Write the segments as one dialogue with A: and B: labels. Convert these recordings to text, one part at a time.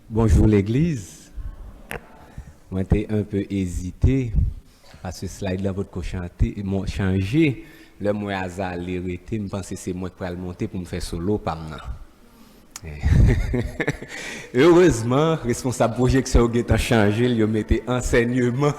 A: Bonjour l'Église. Moi, j'étais un peu hésité parce que slide là, votre chanter, m'ont changé. Le moi hasard l'arrêté, me pensais c'est moi qui vais le monter pour me faire solo, pas maintenant. Heureusement, responsable projection a changé, il a mis enseignement.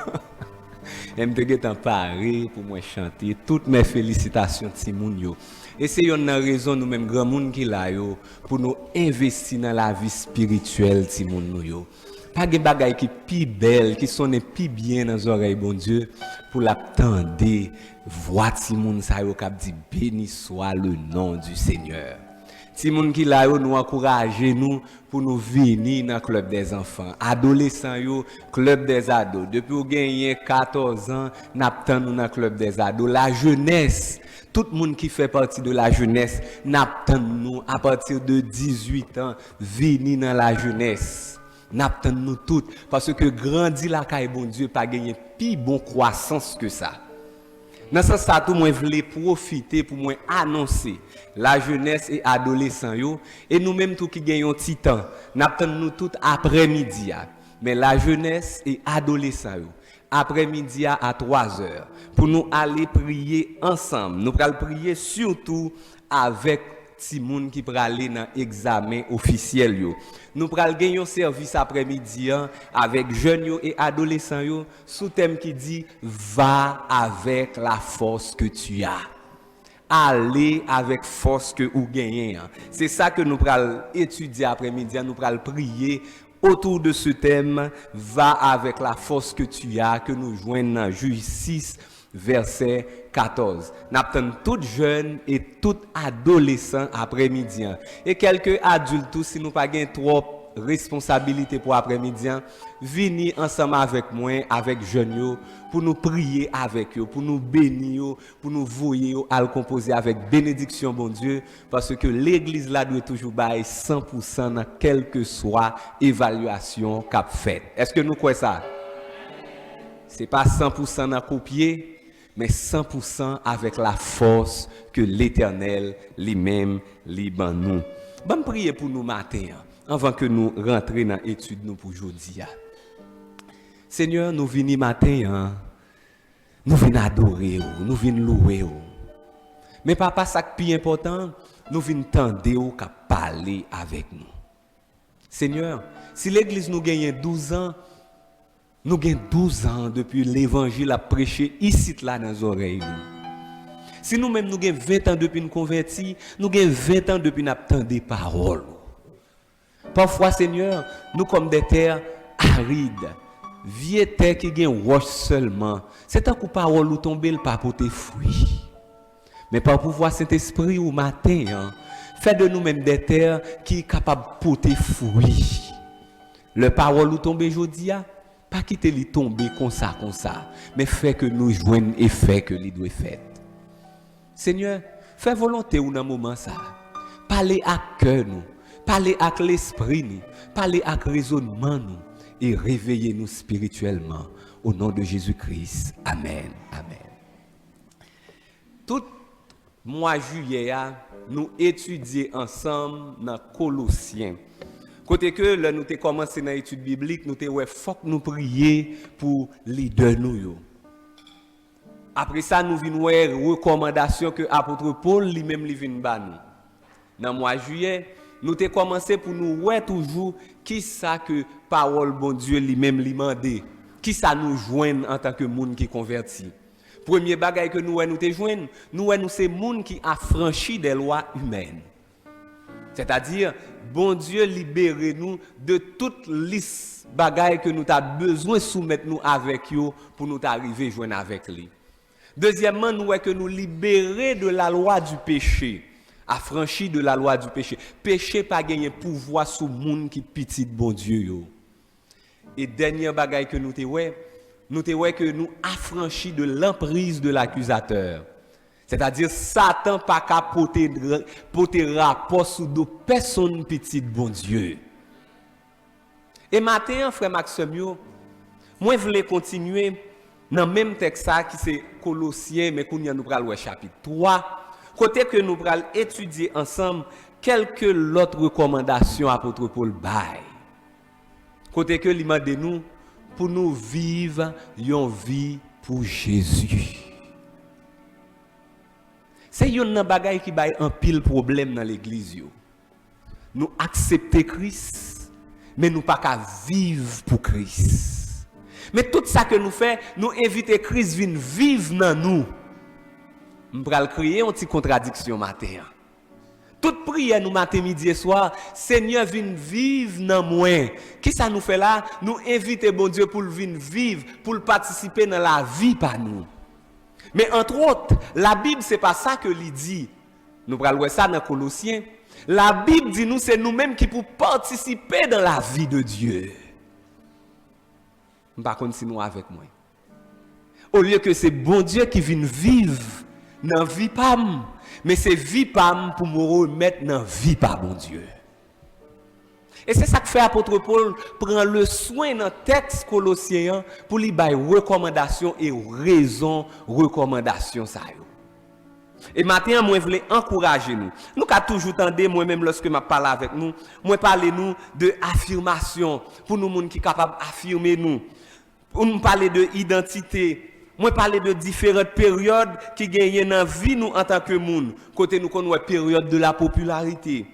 A: Je me paré pour moi chanter. Toutes mes félicitations, Timoun yo. Et c'est une raison nous même grand monde qui là yo pour nous investir dans la vie spirituelle, Timoun nou yo. Pas de bagaille qui plus belle, qui sonne plus bien dans les oreilles, bon Dieu, pour l'attendre, voir Timoun sa yo k'ap dit béni soit le nom du Seigneur. Si moun qui là nous encourager nous pour nous venir dans le club des enfants, adolescents yo, club des ados. Depuis ou gagné 14 ans, n'attend nous dans le club des ados. La jeunesse, tout le monde qui fait partie de la jeunesse, n'attend nous à partir de 18 ans, venir dans la jeunesse. N'attend nous toutes parce que grandir la caille bon Dieu pas gagner plus bon croissance que ça. Dans ce sens, tout moi voulais profiter pour moi annoncer la jeunesse et adolescents yo et nous-mêmes tout qui gagnons petit temps, n'attendons nous tout après-midi. Mais la jeunesse et adolescents yo après-midi à 3 heures pour nous aller prier ensemble. Nous allons prier surtout avec ti moun qui pral aller dans examen officiel yo. Nous pral gagner un service après-midi avec jeunes yo et adolescents yo sous thème qui dit va avec la force que tu as. Aller avec force que ou gagner. C'est ça que nous pral étudier après-midi, nous pral prier autour de ce thème va avec la force que tu as que nous joignons dans Juge 6 verset 14. Nous attendons tout jeunes et tout adolescents après-midi. Et quelques adultes, si nous n'avons pas trop responsabilité pour après-midi, venez ensemble avec moi, avec jeunes, pour nous prier avec eux, pour nous bénir, pour nous voyer à le composer avec bénédiction, bon Dieu, parce que l'église là doit toujours bailler 100% dans quelle que soit évaluation qu'a faite. Est-ce que nous croyons ça? Ce n'est pas 100% dans copier, mais 100% avec la force que l'Éternel lui-même liban nous. Bon prier pour nous matin, avant que nous rentrions dans l'étude nous pour aujourd'hui. Seigneur, nous venons matin, nous venons adorer, nous venons louer. Mais papa, ça qui est plus important, nous venons tendre qu'à parler avec nous. Seigneur, si l'église nous gagne 12 ans, nous avons 12 ans depuis l'évangile à prêcher ici là dans les oreilles. Si nous-mêmes nous avons 20 ans depuis nous convertis, nous avons 20 ans depuis nous attendre des paroles. Parfois, Seigneur, nous comme des terres arides, vieilles terres qui ont roche seulement. C'est un coup parole où tomber le pas porter fruit. Mais par pouvoir Saint-Esprit au matin, fait de nous-mêmes des terres qui sont capables de porter fruit. Le parole où tomber aujourd'hui, pas quitter les tomber comme ça, mais fait que nous joignons et fait que les doit faire. Seigneur, fais volonté ou dans moment ça. Parlez à cœur nous, parlez à l'esprit nous, parlez à raisonnement nous et réveillez-nous spirituellement au nom de Jésus-Christ. Amen. Amen. Tout mois juillet, nous étudions ensemble dans Colossiens. Côté que là nous avons commencé dans l'étude biblique, nous avons faut que nous prier pour les leaders nous. Après ça, nous venons voir recommandation que apôtre Paul lui-même vient ba nous. Dans le mois de juillet, nous avons commencé pour nous voir toujours qui ça que parole bon Dieu lui-même lui mandé, qui ça nous joindre en tant que monde qui converti. Premier bagage que nous te joindre, nous c'est monde qui a franchi des lois humaines. C'est-à-dire, bon Dieu, libérez-nous de toute liste bagaille que nous avons besoin de soumettre nous avec eux pour nous arriver à joindre avec lui. Deuxièmement, nous que nous libérer de la loi du péché, affranchis de la loi du péché. Péché pas gagner pouvoir sur monde qui petit bon Dieu yo. Et dernier bagaille que nous que nous affranchis de l'emprise de l'accusateur. C'est-à-dire, Satan pas qu'à porter rapport sur deux personnes petites, bon Dieu. Et maintenant, frère Maxime, moi, je voulais continuer dans le même texte qui c'est Colossiens, mais qu'on y a nous pral chapitre 3. Côté que nous pral étudier ensemble quelques autres recommandations apôtre Paul bail. Côté que il m'a demandé nous pour nous vivre une vie pour Jésus. C'est une bagaille qui a un pile problème dans l'église. Nous acceptons Christ, mais nous pas qu'à vivre pour Christ. Mais tout ça que nous faisons, nous invitons Christ à venir vivre dans nous. Nous allons créer une petite contradiction matin. Toute prière nous matin, midi et soir, Seigneur viens vivre dans moi. Qu'est-ce que ça nous fait là? Nous invitons bon Dieu pour venir vivre, pour participer dans la vie par nous. Mais entre autres, la Bible c'est pas ça que il dit. Nous allons voir ça dans Colossiens. La Bible dit nous c'est nous-mêmes qui pour participer dans la vie de Dieu. Par contre, si nous avec moi. Au lieu que c'est bon Dieu qui vient vivre dans la vie pam, mais c'est vie pam pour me remettre dans la vie par bon Dieu. Et c'est ça que fait apôtre Paul prend le soin dans le texte Colossiens pour lui donner recommandation et raison recommandation ça yo. Et maintenant moi je voulais encourager nous. Nous avons toujours entendu moi-même lorsque je parle avec nous, moi parler nous de affirmation pour nous monde qui capable affirmer nous. Pour nous parler de identité. Moi parler de différentes périodes qui gagnent dans la vie nous en tant que monde. Côté nous connaissons période de la popularité,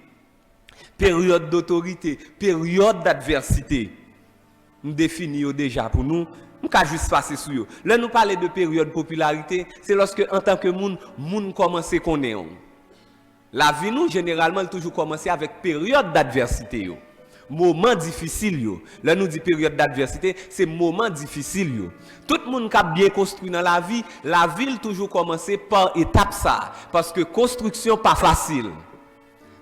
A: période d'autorité, période d'adversité. Nous définissons déjà pour nous. Nous ne juste passer sur eux. Là nous parler de période de popularité, c'est lorsque en tant que monde commence à connaître. La vie nous généralement toujours commencer avec période d'adversité. Moment difficile. Là nous dit période d'adversité, c'est moment difficile. Tout le monde qui a bien construit dans la vie toujours commencer par étape ça. Parce que construction pas facile.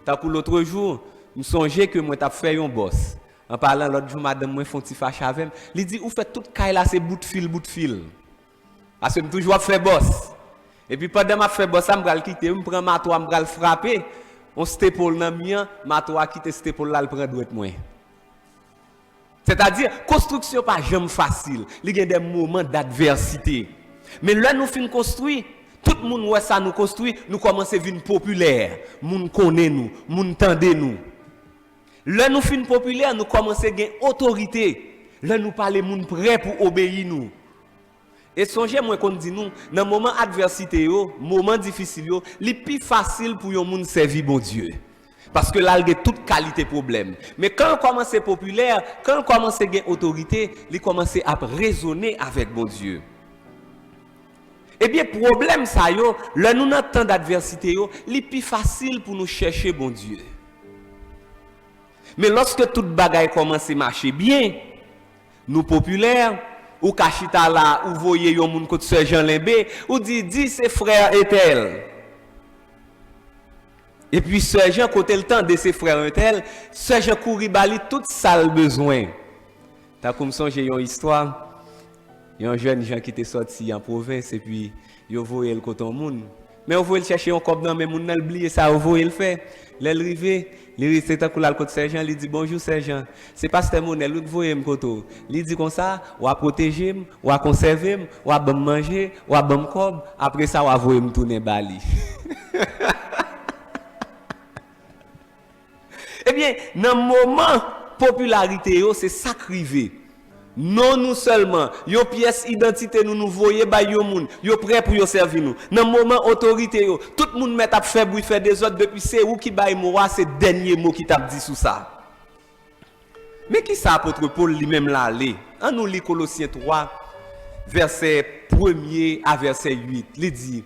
A: Tant que l'autre jour, je songeais que moi t'ai fait un boss. En parlant l'autre jour, madame moi font petit fâche avec moi. Il dit, ou fait toute caille là, c'est bout de fil. Parce que je toujours fait boss. Et puis pendant que je fais boss, je vais quitter, je prends ma toile, je vais frapper. On s'épaule dans mien, ma toile quitte cette épaule là, elle prend droite moi. C'est-à-dire, construction pas jamais facile. Il y a des moments d'adversité. Mais là, nous finissons construire. Tout le monde voit ça nous construit, nous commençons à devenir populaires. Moun connaît nous, moun tende nous. Là nous finissons populaires, nous commençons à gagner autorité. Là nous parlons moun prêt pour obéir nous. Et songez moi qu'on dit nous, dans moment adversité yo, moment difficile yo, li plus facile pour yon moun servir bon Dieu. Parce que là il y a toute qualité problème. Mais quand on commence à être populaire, quand on commence à gagner autorité, il commence à raisonner avec bon Dieu. Eh bien, problème ça yo, là nous dans temps d'adversité yo, li plus facile pour nous chercher bon Dieu. Mais lorsque toute bagaille commence à marcher bien, nous populaires, ou kachita là, ou voyez yon moun kote Sœur Jean Limbé, ou dit c'est frère et tel. Et puis Sœur Jean côté le temps de ses frères et tel, Sœur Jean couri bali tout ça le besoin. T'as comme songe yon histoire, yon jeune Jean qui était sorti en province et puis yo voyé le côté moun. Mais on voyait chercher un cop dans mais moun nan oublié ça, on voyait le fait. L'arrivé, il restait tant que là le côté sergent, il dit bonjour sergent. C'est pasteur Monel, vous voyez me koto. Il dit comme ça, ou à protéger, ou à conserver, ou à bon manger, ou à bon cob, après ça ou à voyer me tourner bali. Eh bien, dans le moment popularité c'est sacrivé. Non nous seulement, yo pièce identité nous voyez ba yo moun, yo prêt pour yo servir nous. Dans moment autorité yo, tout le monde met à faire bruit faire des autres depuis c'est où qui bail moi c'est dernier mot qui t'a dit sous ça. Mais qui ça apôtre Paul lui-même là aller? On nous lit Colossiens 3 verset 1er à verset 8. Il dit: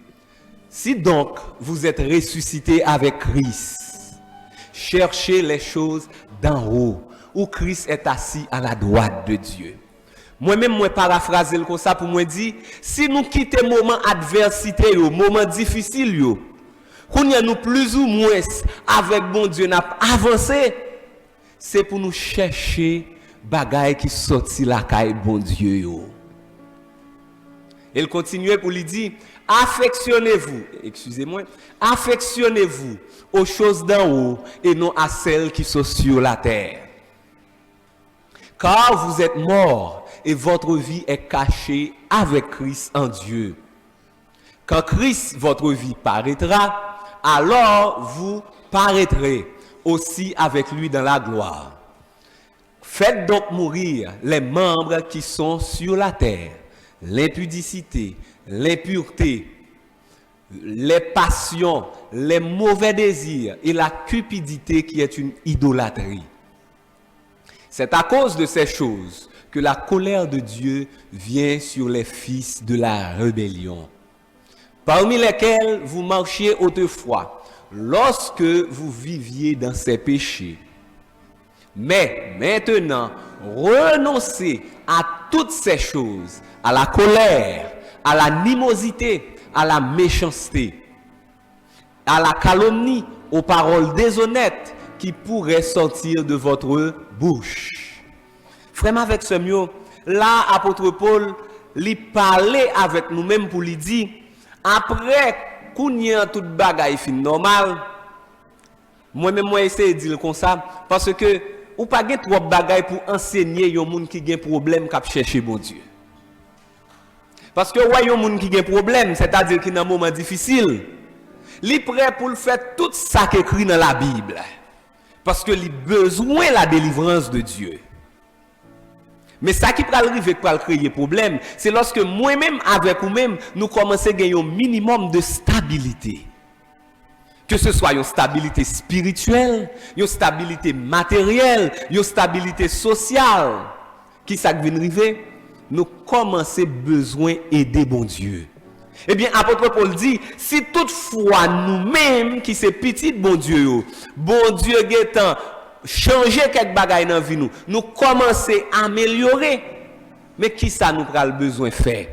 A: si donc vous êtes ressuscités avec Christ, cherchez les choses d'en haut, où Christ est assis à la droite de Dieu. Moi-même, moi paraphraser comme ça pour moi dire, si nous quittons moment adversité, moment difficile, qu'on y a nous plus ou moins avec bon Dieu n'a avancé, c'est pour nous chercher bagaille qui sorti la caille bon Dieu. Il continue pour lui dire, affectionnez-vous aux choses d'en haut et non à celles qui sont sur la terre. Car vous êtes morts et votre vie est cachée avec Christ en Dieu. Quand Christ, votre vie, paraîtra, alors vous paraîtrez aussi avec lui dans la gloire. Faites donc mourir les membres qui sont sur la terre, l'impudicité, l'impureté, les passions, les mauvais désirs et la cupidité qui est une idolâtrie. C'est à cause de ces choses que la colère de Dieu vient sur les fils de la rébellion, parmi lesquels vous marchiez autrefois, lorsque vous viviez dans ces péchés. Mais maintenant, renoncez à toutes ces choses, à la colère, à l'animosité, à la méchanceté, à la calomnie, aux paroles déshonnêtes qui pourraient sortir de votre bouche. Frère avec ce mieux, là, apôtre Paul, il parlait avec nous-mêmes pour lui dire, après qu'on y a toute bagaille fin normal, moi-même, moi, essayer de dire comme ça, parce que, ou pas gen trop bagaille pour enseigner yon moun qui gen problème k'ap chercher bon Dieu. Parce que ouais yon moun qui gen problème, c'est-à-dire qui dans un moment difficile, li prêt pour le faire tout ça qui écrit dans la Bible. Parce que li besoin la délivrance de Dieu. Mais ça qui pral arriver pour créer problème, c'est lorsque moi-même avec vous-même nous commençons à gagner un minimum de stabilité. Que ce soit une stabilité spirituelle, une stabilité matérielle, une stabilité sociale, qui ça vient arriver, nous commençons besoin d'aider bon Dieu. Eh bien, apôtre Paul dit, si toutefois nous-mêmes, qui c'est petit bon Dieu guettant, changer quelques bagailles dans la vie, nous commençons à améliorer. Mais qui ça nous prend le besoin de faire?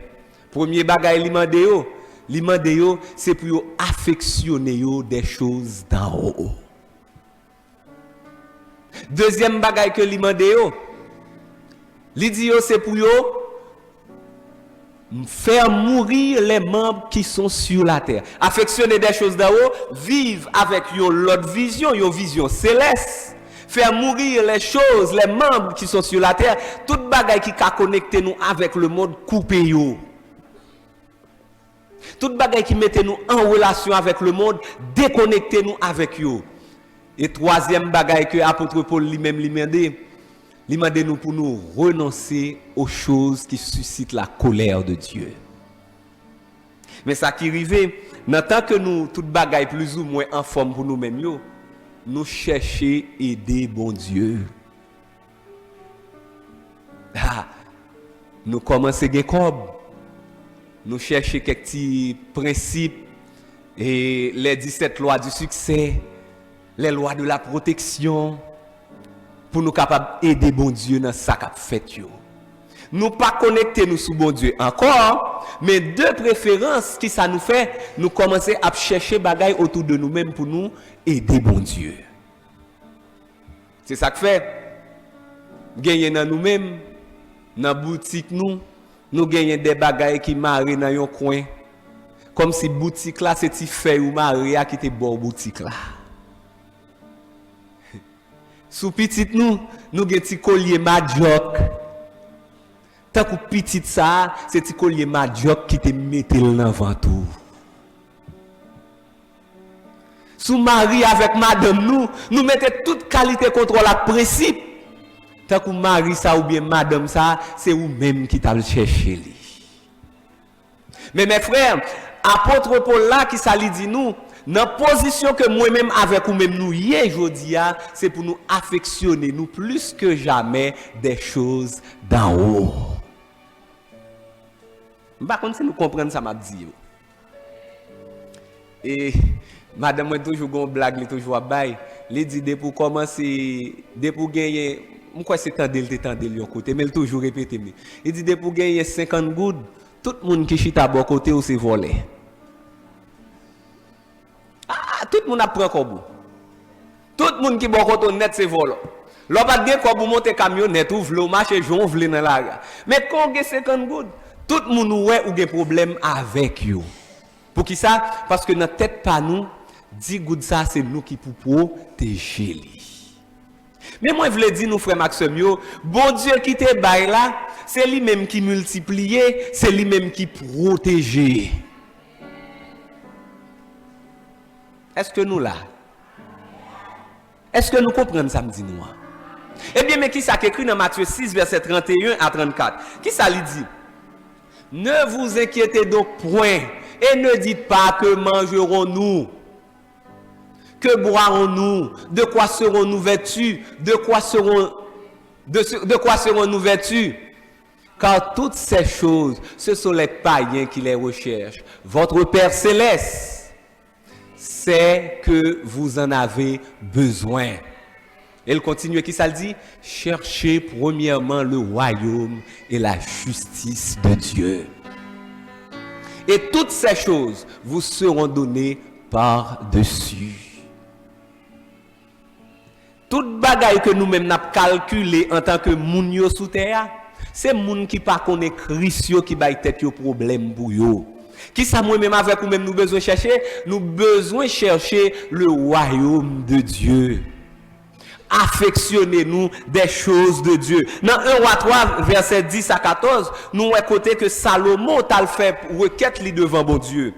A: Premier bagaille, l'imandéo, c'est pour affectionner des choses d'en haut. Deuxième bagaille que l'imandéo, l'idio, c'est pour faire mourir les membres qui sont sur la terre. Affectionner des choses d'en haut, vivre avec l'autre vision, une vision céleste. Faire mourir les choses, les membres qui sont sur la terre, toute bagaille qui a connecté nous avec le monde coupé yo. Toute bagaille qui mettait nous en relation avec le monde, déconnectez nous avec yo. Et troisième bagaille que apôtre Paul lui-même demande nous pour nous renoncer aux choses qui suscitent la colère de Dieu. Mais ça qui arrive, dans tant que nous toute bagaille plus ou moins en forme pour nous-mêmes yo, nous chercher aider bon Dieu. Nous commençons à gagner. Nous cherchons quelques petits principes et les 17 lois du succès, les lois de la protection, pour nous capables d'aider bon Dieu dans ça qu'a fait. Nous pas connecter nous sous bon Dieu encore, mais de préférence qui ça nous fait, nous commencer à chercher bagaille autour de nous-mêmes pour nous aider bon Dieu. C'est ça que fait. Gagner dans nous-mêmes, dans boutique nous gagnons des bagailles qui marient dans un coin. Comme si boutique là c'était fait ou maré qui était bon boutique là. Sous petit nous gagnons petit collier madjok. Tant que petit ça, c'est petit collier madjok qui te mettait dans ventou. Sous mari avec madame nous mettons toute qualité contrôle à principe. Tant que mari ça ou bien madame ça, c'est vous-même qui t'a cherché lui. Mais mes frères, apôtre Paul là qui ça lui dit nous, dans position que moi-même avec vous-même nous hier aujourd'hui, c'est pour nous affectionner nous plus que jamais des choses d'en haut. Par contre, si nous comprenons ça m'a dit. Et madame moi toujours gon blague, toujours bail, les dit pour commencer, pour gagner pourquoi c'est tendel yon côté mais il toujours répéter il dit pour gagner 50 gouttes tout le monde qui chita bon côté ou c'est volé tout le monde a pris comme tout le monde qui bon côté net c'est volé l'on pas bien comme monter camionnette ouvre le marché jon vle dans la mais quand on 50 gouttes tout le monde ouais ou des problème avec yo pour qui ça parce que dans tête pas nous 10 gouttes ça c'est nous qui pour protéger lui. Mais moi, je voulais dire, nous, frère Maxime, bon Dieu qui te baille là, c'est lui-même qui multiplie, c'est lui-même qui protège. Est-ce que nous là? Est-ce que nous comprenons ça, me dit nous? Eh bien, mais qui ça écrit dans Matthieu 6, verset 31 à 34? Qui ça lui dit? Ne vous inquiétez donc point et ne dites pas que mangerons-nous, que boirons-nous, de quoi serons-nous vêtus, de quoi serons-nous vêtus? Car toutes ces choses, ce sont les païens qui les recherchent. Votre Père céleste sait que vous en avez besoin. Elle continue, qui ça le dit? Cherchez premièrement le royaume et la justice de Dieu. Et toutes ces choses vous seront données par-dessus. Toute bagaille que nous-mêmes n'avons calculé en tant que moun yo sous terre, c'est moun qui pas connaît Christ qui ba tête yo problème pour yo. Qui ça moi-même avec ou même nous besoin chercher? Nous besoin chercher le royaume de Dieu. Affectionnez-nous des choses de Dieu. Dans 1 Roi 3, verset 10 à 14, nous écoutons que Salomon t'a fait requête li devant bon Dieu.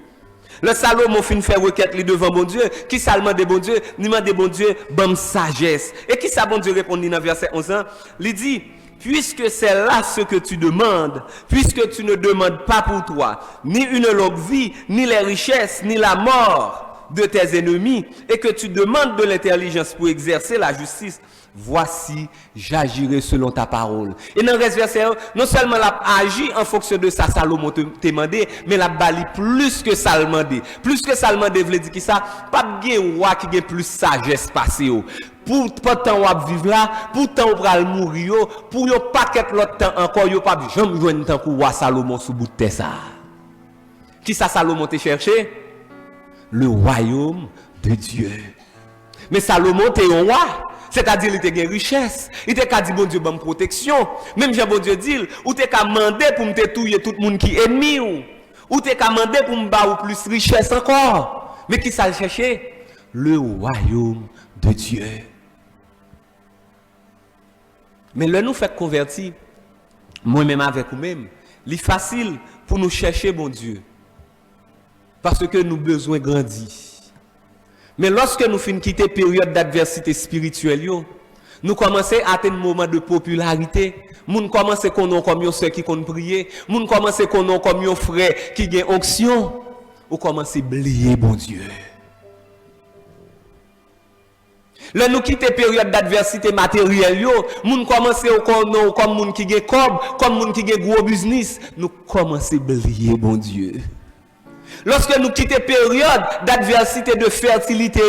A: Le Salomon fin fait requête li devant bon Dieu. Qui ça demande bon Dieu? Il demande bon Dieu, bonne sagesse. Et qui ça bon Dieu répond dans verset 11? Il dit, puisque c'est là ce que tu demandes, puisque tu ne demandes pas pour toi, ni une longue vie, ni les richesses, ni la mort de tes ennemis, et que tu demandes de l'intelligence pour exercer la justice, voici, j'agirai selon ta parole. Et dans le reste verset, non seulement l'a agi en fonction de ça, Salomon te demandé, mais l'a bali plus que ça le demandé. Plus que ça le demandé, veut dire qui ça? Pas de roi qui a plus sagesse passé. Pour temps on vivre là, pour temps on va mourir, pour yo paquet l'autre temps encore, yo pas jamais joindre temps pour roi Salomon sous bout de terre ça. Qui ça Salomon te cherché? Le royaume de Dieu. Mais Salomon était un roi. C'est-à-dire, il était une richesse. Il était qu'à dire, bon Dieu, bonne protection. Même Jean, bon Dieu, dit, ou t'es qu'à demander pour me tuer tout le monde qui est ennemi. Ou t'es qu'à demander pour me battre plus richesse encore. Mais qui ça le chercher? Le royaume de Dieu. Mais là, nous fait convertir, moi-même avec vous-même, c'est facile pour nous chercher, bon Dieu. Parce que nous avons besoin de grandir. Mais lorsque nous finissons quitter période d'adversité spirituelle, nous commençons à atteindre un moment de popularité. Nous commençons à connaître comme ceux qui comptent prier. Nous commençons à connaître comme frères qui ont onction. Nous commençons à oublier, bon Dieu. Là, nous quittons période d'adversité matérielle, nous commençons à connaître comme gens qui ont cob, comme gens qui ont gros business. Nous commençons à oublier, bon Dieu. Lorsque nous quittons période d'adversité de fertilité,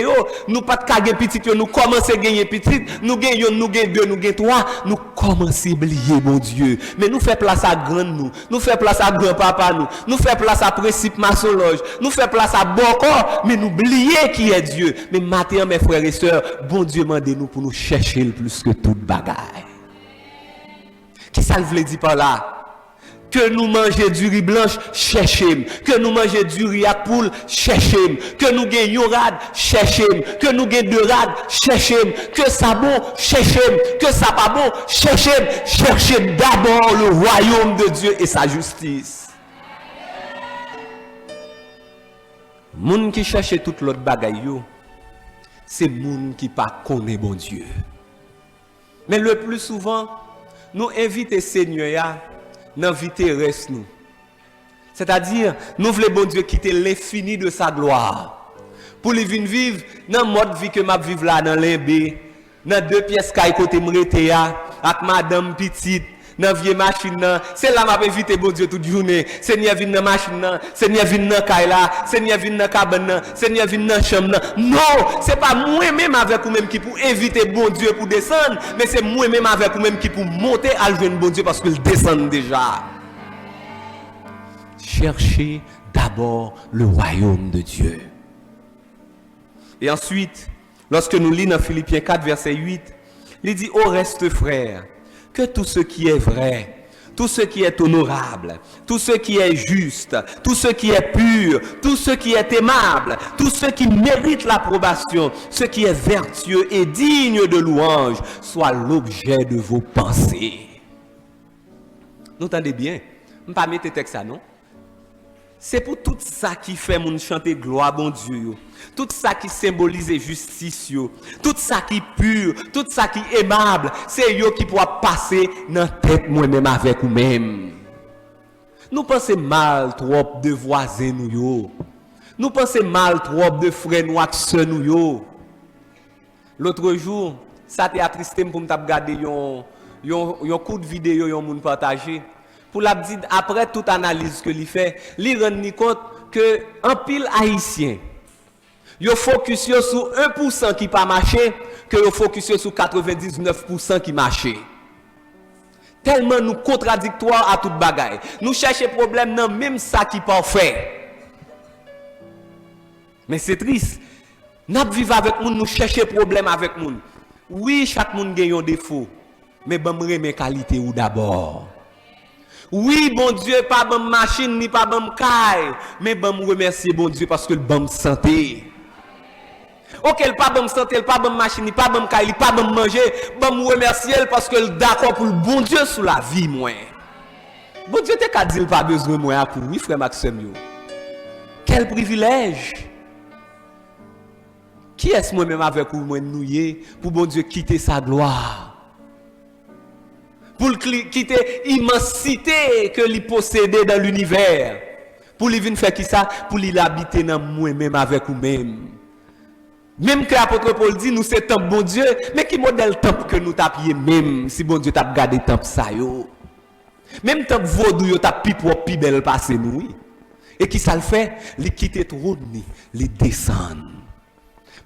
A: nous pas de gagner petit, nous commençons à gagner petit, nous gagnons, nous gagnons deux, nous gagnons trois, nous commençons à oublier, mon Dieu. Mais nous faisons place à grand nous faisons place à grand-papa nous faisons place à principe maçonloge, nous faisons place à bon corps, mais nous oublions qui est Dieu. Mais maintenant, mes frères et sœurs, bon Dieu demandez-nous pour nous chercher le plus que toute bagaille. Qui ça veut dire par là? Que nous mangeons du riz blanche, cherchez-moi. Que nous mangeons du riz à poule, cherchez-moi. Que nous gagnons rad, cherchez-moi. Que nous gagnons de rad, cherchez-moi. Que ça bon, cherchez-moi. Que ça pas bon, cherchez-moi. Cherchez d'abord le royaume de Dieu et sa justice. Moun qui cherche toute l'autre bagaille, c'est moun qui pas connaît bon Dieu. Mais le plus souvent, nous invitons Seigneur dans vie terrestre nous. C'est-à-dire, nous voulons bon Dieu quitter l'infini de sa gloire. Pour les vivre dans le mode vie que m'a vivre là dans l'embé, dans deux pièces qui côté m'rete avec madame petite, dans vieille machine là, c'est là m'a invité bon Dieu toute journée. Seigneur vient dans machine là, Seigneur vient dans caille là, Seigneur vient dans cabane là, Seigneur vient dans chambre là. Non, c'est pas moi même avec vous même qui pour inviter bon Dieu pour descendre, mais c'est moi même avec vous même qui pour monter à joindre bon Dieu parce qu'il descend déjà. Cherchez d'abord le royaume de Dieu. Et ensuite, lorsque nous lisons dans Philippiens 4 verset 8, il dit au reste frères, que tout ce qui est vrai, tout ce qui est honorable, tout ce qui est juste, tout ce qui est pur, tout ce qui est aimable, tout ce qui mérite l'approbation, ce qui est vertueux et digne de louange, soit l'objet de vos pensées. Vous entendez bien? Je ne vais pas mettre texte ça, non? C'est pour tout ça qui fait mon chanter gloire bon Dieu. Tout ça qui symbolise justice, tout ça qui pur, tout ça qui aimable, c'est yo qui pourra passer dans tête moi-même avec vous-même. Nous pensons mal trop de voisins nous. Nous pensons mal trop de frères nous et sœurs nous. L'autre jour, ça t'a attristé pour me regarder un coup de vidéo yon moun partagé. Pour la dire après toute analyse que il fait, il rend compte que en pile haïtien, yo focus sur 1% qui pas marché, que yo focus sur 99% qui marché. Tellement nous contradictoires à toute bagaille. Nous cherchons problème dans même ça qui pas fait. Mais c'est triste. Nous vivons avec nous, nous cherchons problème avec nous. Oui, chaque monde a un défaut, mais bon remet qualité ou d'abord. Oui, bon Dieu, pas bonne machine ni pas bonne caille, mais bon remercier bon Dieu parce que le bon santé. OK, le pas bonne santé, le pas bonne machine, ni pas bonne caille, pas bon manger, bon remercier parce que le d'accord pour le bon Dieu sous la vie moi. Bon Dieu t'es qu'à dire pas besoin moi pour oui frère Maxime. Quel privilège. Qui est-ce moi-même avec vous moi nouiller pour bon Dieu quitter sa gloire? Pour quitter l'immensité que lui possédait dans l'univers. Pour lui venir faire qui ça? Pour lui habiter dans moi-même avec vous-même. Même que l'apôtre Paul dit, nous c'est temple bon Dieu, mais qui modèle temple que nous tapions même, si bon Dieu t'a gardé temple ça yo. Même temple vaudou yo t'a pi propre, pi belle passé nous. Et qui ça le fait? Li quitter trône, li descendre.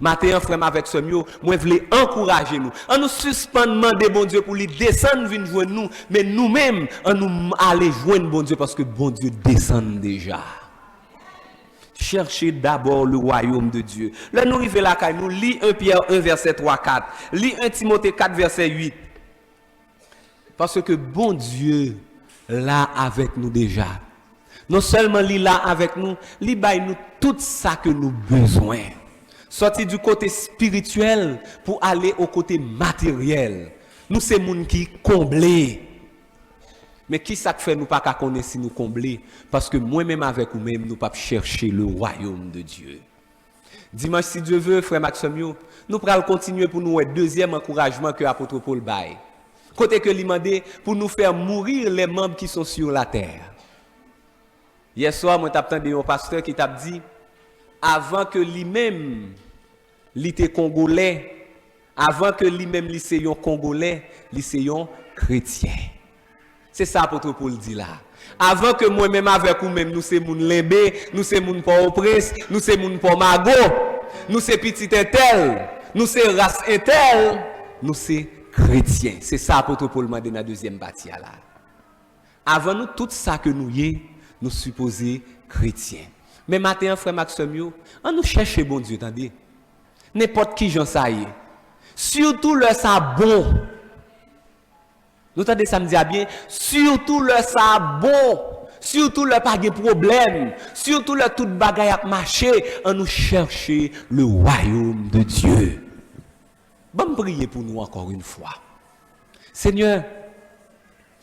A: Matin, frère, avec ce mieux, moi, je voulais encourager nous. On nous suspend demander bon Dieu pour lui descendre, venir joindre nous. Mais nous-mêmes, on nous aller joindre bon Dieu parce que bon Dieu descend déjà. Cherchez d'abord le royaume de Dieu. Là, nous arrivons là, nous lit 1 Pierre 1, verset 3-4. Lis 1 Timothée 4, verset 8. Parce que bon Dieu, là avec nous déjà. Non seulement il là avec nous, il baille nous tout ça que nous besoin. Sortir du côté spirituel pour aller au côté matériel. Nous, c'est moun qui comblé. Mais qui ça fait nous pas qu'à connaître si nous combler? Parce que moi-même avec vous-même, nous pas chercher le royaume de Dieu. Dimanche, si Dieu veut, frère Maxime, nous pourrons continuer pour nous un deuxième encouragement que l'apôtre Paul baille. Côté que lui demandé pour nous faire mourir les membres qui sont sur la terre. Hier soir, moi, j'ai entendu un pasteur qui t'a dit, avant que lui-même, était congolais, avant que lui-même, lycéen congolais, lycéen chrétien. C'est ça l'apôtre Paul dit là. Avant que moi-même avec vous-même, nous sommes moun Limbé, nous sommes moun Port-au-Prince, nous sommes moun Port-Mago, nous sommes petit tel, nous sommes race tel, nous sommes chrétiens. C'est ça l'apôtre Paul m'a dit dans la deuxième partie là. Avant nous, tout ça que nous y est, nous supposons chrétiens. Mais maintenant, frère Maxime, on nous cherche bon Dieu, attendez. N'importe qui j'en sais. Surtout le ça bon. Nous entendez ça me dit bien. Surtout le ça bon. Surtout le pas de problème. Surtout le tout bagaille à marcher. On nous cherche le royaume de Dieu. Bon, priez pour nous encore une fois. Seigneur,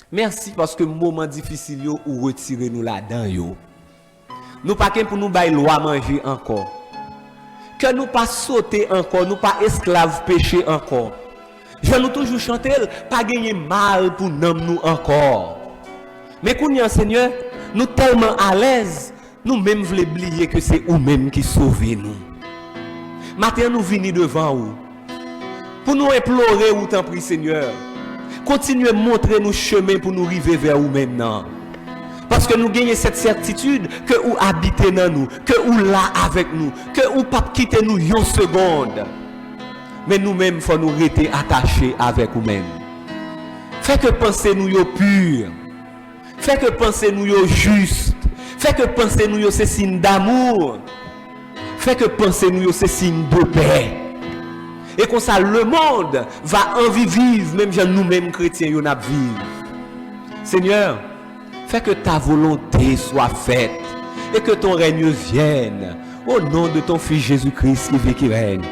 A: merci parce que moment difficile ou retirer nous là-dedans. Nous pas pour nous bailler loi manger encore. Que nous pas sauter encore, nous pas esclaves péché encore. Je vais nous toujours chanter, pas gagner mal pour nous encore. Mais qu'on y a Seigneur, nous tellement à l'aise, nous même voulons oublier que c'est vous-même qui sauvez nous. Maintenant nous venons devant vous. Pour nous implorer ou t'en prie Seigneur. Continuez à montrer nos chemins pour nous arriver vers vous maintenant. Parce que nous gagnons cette certitude que vous habitez dans nous, que vous là avec nous, que vous ne pas quitter nous une seconde. Mais nous-mêmes, il faut nous rester attachés avec vous-même. Fait que pensez nous pur. Fait que pensez nous juste. Fait que pensez nous c'est signe d'amour. Fait que pensez nous c'est signe de paix. Et comme ça, le monde va envie vivre, même nous-mêmes chrétiens, nous vivre. Seigneur, fais que ta volonté soit faite et que ton règne vienne au nom de ton Fils Jésus-Christ qui vit qui règne